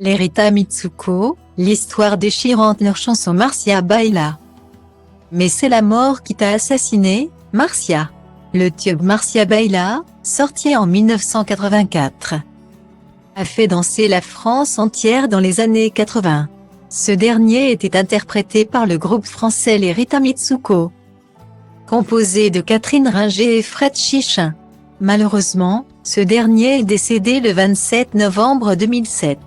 Lerita Mitsuko, l'histoire déchirante leur chanson Marcia Baila. Mais c'est la mort qui t'a assassiné, Marcia. Le tube Marcia Baila, sorti en 1984, a fait danser la France entière dans les années 80. Ce dernier était interprété par le groupe français Lerita Mitsuko, composé de Catherine Ringer et Fred Chichin. Malheureusement, ce dernier est décédé le 27 novembre 2007.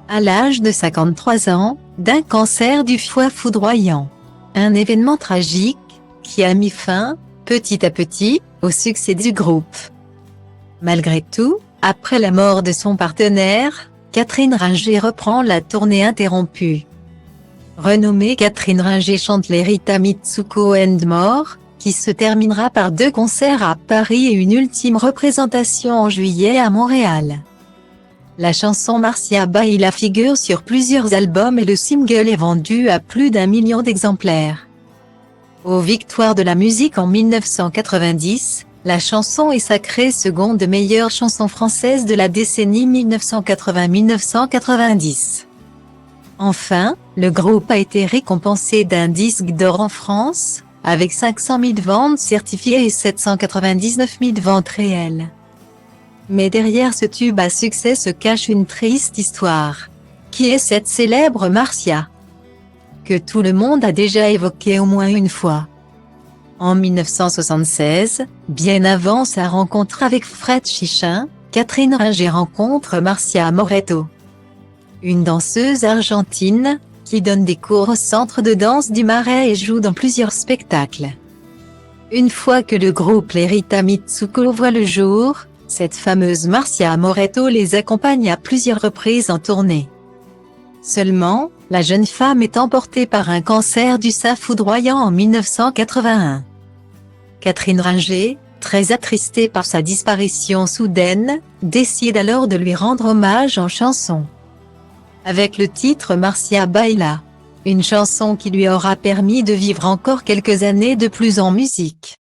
À l'âge de 53 ans, d'un cancer du foie foudroyant. Un événement tragique, qui a mis fin, petit à petit, au succès du groupe. Malgré tout, après la mort de son partenaire, Catherine Ringer reprend la tournée interrompue. Renommée Catherine Ringer chante Lerita Mitsuko and More, qui se terminera par 2 concerts à Paris et une ultime représentation en juillet à Montréal. La chanson Marcia Baila figure sur plusieurs albums et le single est vendu à plus d'1 million d'exemplaires. Aux Victoires de la musique en 1990, la chanson est sacrée seconde meilleure chanson française de la décennie 1980-1990. Enfin, le groupe a été récompensé d'un disque d'or en France, avec 500 000 ventes certifiées et 799 000 ventes réelles. Mais derrière ce tube à succès se cache une triste histoire. Qui est cette célèbre Marcia? Que tout le monde a déjà évoquée au moins une fois. En 1976, bien avant sa rencontre avec Fred Chichin, Catherine Ringer rencontre Marcia Moretto, une danseuse argentine, qui donne des cours au Centre de danse du Marais et joue dans plusieurs spectacles. Une fois que le groupe Lerita Mitsuko voit le jour, cette fameuse Marcia Moretto les accompagne à plusieurs reprises en tournée. Seulement, la jeune femme est emportée par un cancer du sein foudroyant en 1981. Catherine Ringer, très attristée par sa disparition soudaine, décide alors de lui rendre hommage en chanson. Avec le titre Marcia Baila, une chanson qui lui aura permis de vivre encore quelques années de plus en musique.